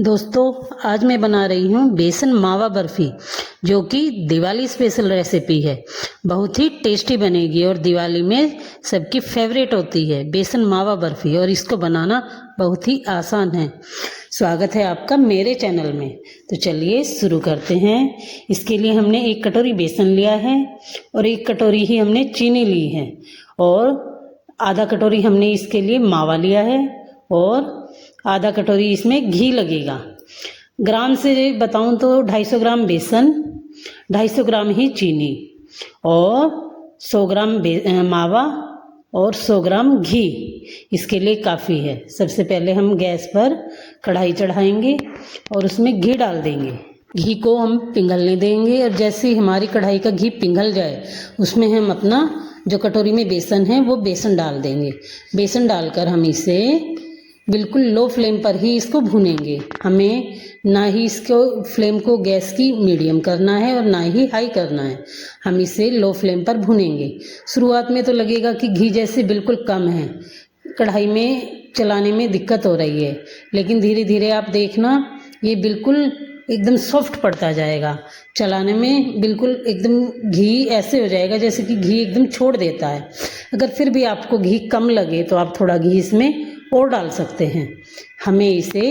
दोस्तों, आज मैं बना रही हूँ बेसन मावा बर्फ़ी, जो कि दिवाली स्पेशल रेसिपी है। बहुत ही टेस्टी बनेगी और दिवाली में सबकी फेवरेट होती है बेसन मावा बर्फ़ी, और इसको बनाना बहुत ही आसान है। स्वागत है आपका मेरे चैनल में। तो चलिए शुरू करते हैं। इसके लिए हमने 1 कटोरी बेसन लिया है और 1 कटोरी ही हमने चीनी ली है, और आधा कटोरी हमने इसके लिए मावा लिया है, और आधा कटोरी इसमें घी लगेगा। ग्राम से बताऊं तो 250 ग्राम बेसन, 250 ग्राम ही चीनी, और 100 ग्राम मावा और 100 ग्राम घी इसके लिए काफ़ी है। सबसे पहले हम गैस पर कढ़ाई चढ़ाएंगे और उसमें घी डाल देंगे। घी को हम पिघलने देंगे, और जैसे ही हमारी कढ़ाई का घी पिघल जाए उसमें हम अपना जो कटोरी में बेसन है वो बेसन डाल देंगे। बेसन डालकर हम इसे बिल्कुल लो फ्लेम पर ही इसको भूनेंगे। हमें ना ही इसको फ्लेम को गैस की मीडियम करना है और ना ही हाई करना है। हम इसे लो फ्लेम पर भूनेंगे। शुरुआत में तो लगेगा कि घी जैसे बिल्कुल कम है, कढ़ाई में चलाने में दिक्कत हो रही है, लेकिन धीरे धीरे आप देखना ये बिल्कुल एकदम सॉफ्ट पड़ता जाएगा। चलाने में बिल्कुल एकदम घी ऐसे हो जाएगा जैसे कि घी एकदम छोड़ देता है। अगर फिर भी आपको घी कम लगे तो आप थोड़ा घी इसमें और डाल सकते हैं। हमें इसे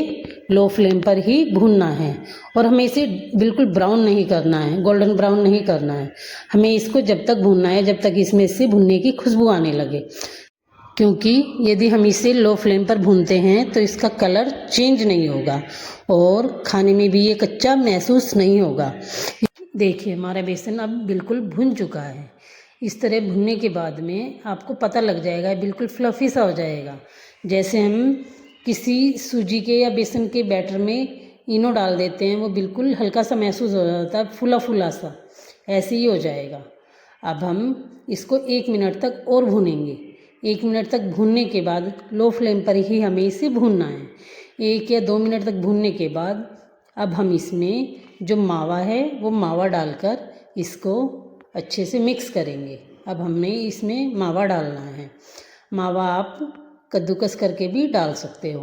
लो फ्लेम पर ही भूनना है, और हमें इसे बिल्कुल ब्राउन नहीं करना है, गोल्डन ब्राउन नहीं करना है। हमें इसको जब तक भूनना है जब तक इसमें से भुनने की खुशबू आने लगे, क्योंकि यदि हम इसे लो फ्लेम पर भूनते हैं तो इसका कलर चेंज नहीं होगा और खाने में भी ये कच्चा महसूस नहीं होगा। देखिए, हमारा बेसन अब बिल्कुल भुन चुका है। इस तरह भुनने के बाद में आपको पता लग जाएगा, बिल्कुल फ्लफ़ी सा हो जाएगा। जैसे हम किसी सूजी के या बेसन के बैटर में इनो डाल देते हैं, वो बिल्कुल हल्का सा महसूस हो जाता है, फूला फूला सा, ऐसे ही हो जाएगा। अब हम इसको 1 मिनट तक और भूनेंगे। 1 मिनट तक भूनने के बाद लो फ्लेम पर ही हमें इसे भूनना है। 1 या 2 मिनट तक भूनने के बाद अब हम इसमें जो मावा है वो मावा डालकर इसको अच्छे से मिक्स करेंगे। अब हमें इसमें मावा डालना है। मावा आप कद्दूकस करके भी डाल सकते हो।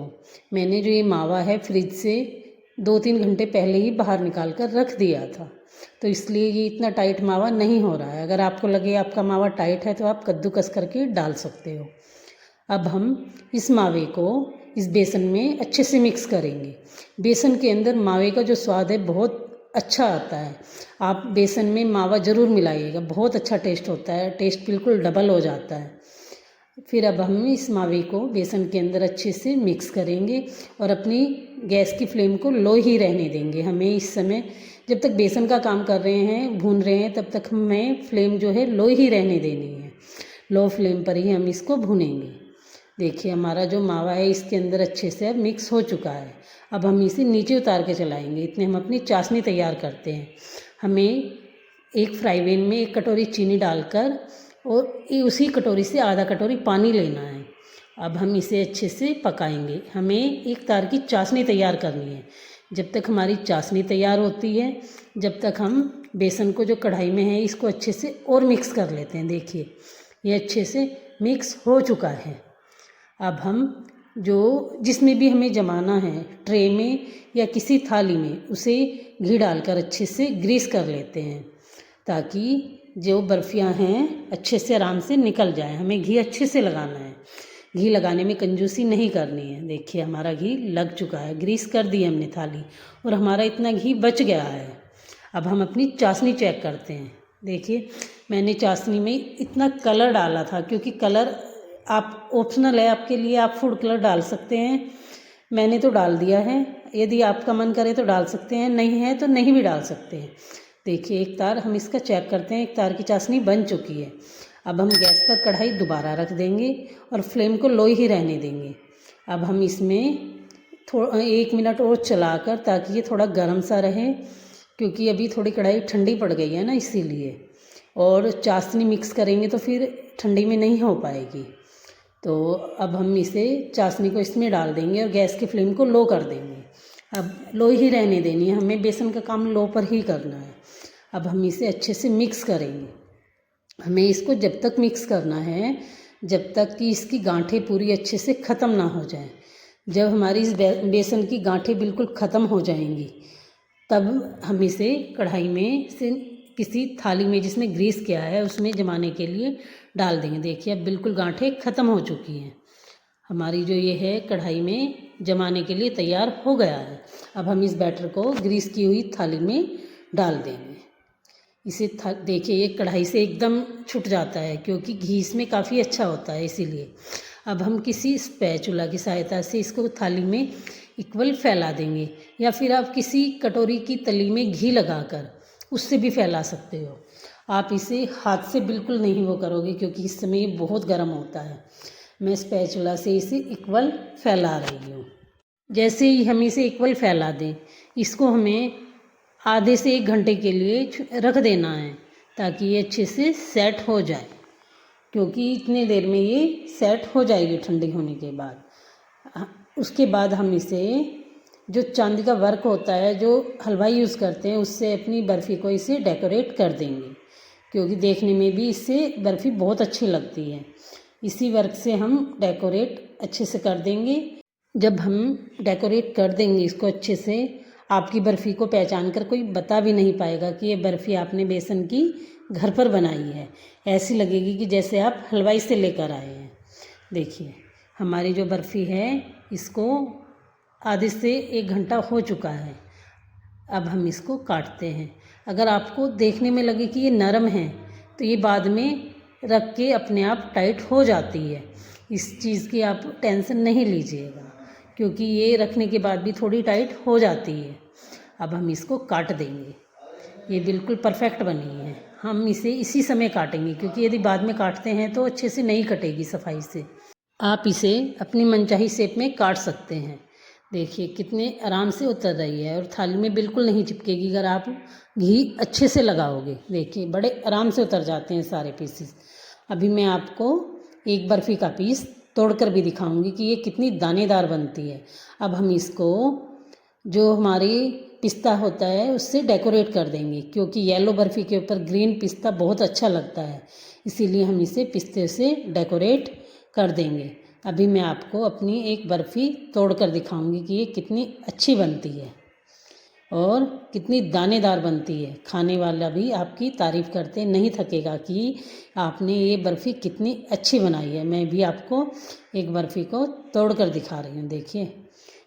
मैंने जो ये मावा है फ्रिज से 2-3 घंटे पहले ही बाहर निकाल कर रख दिया था, तो इसलिए ये इतना टाइट मावा नहीं हो रहा है। अगर आपको लगे आपका मावा टाइट है तो आप कद्दूकस करके डाल सकते हो। अब हम इस मावे को इस बेसन में अच्छे से मिक्स करेंगे। बेसन के अंदर मावे का जो स्वाद है बहुत अच्छा आता है। आप बेसन में मावा ज़रूर मिलाइएगा, बहुत अच्छा टेस्ट होता है, टेस्ट बिल्कुल डबल हो जाता है। फिर अब हम इस मावे को बेसन के अंदर अच्छे से मिक्स करेंगे और अपनी गैस की फ्लेम को लो ही रहने देंगे। हमें इस समय जब तक बेसन का काम कर रहे हैं, भून रहे हैं, तब तक हमें फ्लेम जो है लो ही रहने देनी है। लो फ्लेम पर ही हम इसको भूनेंगे। देखिए, हमारा जो मावा है इसके अंदर अच्छे से अब मिक्स हो चुका है। अब हम इसे नीचे उतार के चलाएंगे। इतने हम अपनी चाशनी तैयार करते हैं। हमें एक फ्राई पैन में 1 कटोरी चीनी डालकर और उसी कटोरी से आधा कटोरी पानी लेना है। अब हम इसे अच्छे से पकाएंगे। हमें एक तार की चाशनी तैयार करनी है। जब तक हमारी चाशनी तैयार होती है, जब तक हम बेसन को जो कढ़ाई में है इसको अच्छे से और मिक्स कर लेते हैं। देखिए, ये अच्छे से मिक्स हो चुका है। अब हम जो जिसमें भी हमें जमाना है, ट्रे में या किसी थाली में, उसे घी डालकर अच्छे से ग्रीस कर लेते हैं, ताकि जो बर्फ़ियाँ हैं अच्छे से आराम से निकल जाए। हमें घी अच्छे से लगाना है, घी लगाने में कंजूसी नहीं करनी है। देखिए, हमारा घी लग चुका है, ग्रीस कर दी हमने थाली, और हमारा इतना घी बच गया है। अब हम अपनी चाशनी चेक करते हैं। देखिए, मैंने चाशनी में इतना कलर डाला था, क्योंकि कलर आप ऑप्शनल है आपके लिए, आप फूड कलर डाल सकते हैं। मैंने तो डाल दिया है, यदि आपका मन करे तो डाल सकते हैं, नहीं है तो नहीं भी डाल सकते हैं। देखिए, एक तार हम इसका चेक करते हैं, एक तार की चाशनी बन चुकी है। अब हम गैस पर कढ़ाई दोबारा रख देंगे और फ्लेम को लो ही रहने देंगे। अब हम इसमें 1 मिनट और चलाकर, ताकि ये थोड़ा गर्म सा रहे, क्योंकि अभी थोड़ी कढ़ाई ठंडी पड़ गई है ना, इसीलिए। और चाशनी मिक्स करेंगे तो फिर ठंडी में नहीं हो पाएगी। तो अब हम इसे चाशनी को इसमें डाल देंगे और गैस की फ्लेम को लो कर देंगे। अब लो ही रहने देनी है, हमें बेसन का काम लो पर ही करना है। अब हम इसे अच्छे से मिक्स करेंगे। हमें इसको जब तक मिक्स करना है जब तक कि इसकी गांठें पूरी अच्छे से ख़त्म ना हो जाएं। जब हमारी इस बेसन की गांठें बिल्कुल ख़त्म हो जाएंगी तब हम इसे कढ़ाई में से किसी थाली में जिसमें ग्रीस किया है उसमें जमाने के लिए डाल देंगे। देखिए अब बिल्कुल गांठें ख़त्म हो चुकी हैं। हमारी जो ये है कढ़ाई में जमाने के लिए तैयार हो गया है। अब हम इस बैटर को ग्रीस की हुई थाली में डाल देंगे। इसे देखिए ये कढ़ाई से एकदम छूट जाता है क्योंकि घी इसमें काफ़ी अच्छा होता है, इसीलिए। अब हम किसी स्पैचुला की सहायता से इसको थाली में इक्वल फैला देंगे, या फिर आप किसी कटोरी की तली में घी लगाकर उससे भी फैला सकते हो। आप इसे हाथ से बिल्कुल नहीं वो करोगे क्योंकि इस समय ये बहुत गर्म होता है। मैं स्पैचुला से इसे इक्वल फैला रही हूँ। जैसे ही हम इसे इक्वल फैला दें, इसको हमें आधे से 1 घंटे के लिए रख देना है ताकि ये अच्छे से सेट हो जाए, क्योंकि इतने देर में ये सेट हो जाएगी ठंडी होने के बाद। उसके बाद हम इसे जो चांदी का वर्क होता है जो हलवाई यूज़ करते हैं उससे अपनी बर्फ़ी को इसे डेकोरेट कर देंगे, क्योंकि देखने में भी इससे बर्फ़ी बहुत अच्छी लगती है। इसी वर्क से हम डेकोरेट अच्छे से कर देंगे। जब हम डेकोरेट कर देंगे इसको अच्छे से, आपकी बर्फ़ी को पहचान कर कोई बता भी नहीं पाएगा कि ये बर्फ़ी आपने बेसन की घर पर बनाई है। ऐसी लगेगी कि जैसे आप हलवाई से लेकर आए हैं। देखिए हमारी जो बर्फ़ी है इसको आधे से 1 घंटा हो चुका है। अब हम इसको काटते हैं। अगर आपको देखने में लगे कि ये नरम है तो ये बाद में रख के अपने आप टाइट हो जाती है। इस चीज़ की आप टेंशन नहीं लीजिएगा, क्योंकि ये रखने के बाद भी थोड़ी टाइट हो जाती है। अब हम इसको काट देंगे। ये बिल्कुल परफेक्ट बनी है। हम इसे इसी समय काटेंगे, क्योंकि यदि बाद में काटते हैं तो अच्छे से नहीं कटेगी सफाई से। आप इसे अपनी मनचाही शेप में काट सकते हैं। देखिए कितने आराम से उतर रही है और थाली में बिल्कुल नहीं चिपकेगी अगर आप घी अच्छे से लगाओगे। देखिए बड़े आराम से उतर जाते हैं सारे पीसेस। अभी मैं आपको एक बर्फ़ी का पीस तोड़कर भी दिखाऊंगी कि ये कितनी दानेदार बनती है। अब हम इसको जो हमारी पिस्ता होता है उससे डेकोरेट कर देंगे, क्योंकि येलो बर्फ़ी के ऊपर ग्रीन पिस्ता बहुत अच्छा लगता है, इसीलिए हम इसे पिस्ते से डेकोरेट कर देंगे। अभी मैं आपको अपनी एक बर्फ़ी तोड़कर दिखाऊंगी कि ये कितनी अच्छी बनती है और कितनी दानेदार बनती है। खाने वाला भी आपकी तारीफ़ करते नहीं थकेगा कि आपने ये बर्फ़ी कितनी अच्छी बनाई है। मैं भी आपको एक बर्फ़ी को तोड़कर दिखा रही हूँ। देखिए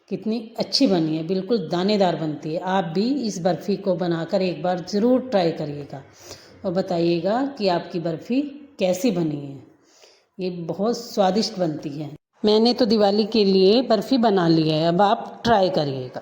कितनी अच्छी बनी है, बिल्कुल दानेदार बनती है। आप भी इस बर्फ़ी को बनाकर एक बार ज़रूर ट्राई करिएगा और बताइएगा कि आपकी बर्फ़ी कैसी बनी है। ये बहुत स्वादिष्ट बनती है। मैंने तो दिवाली के लिए बर्फ़ी बना ली है, अब आप ट्राई करिएगा।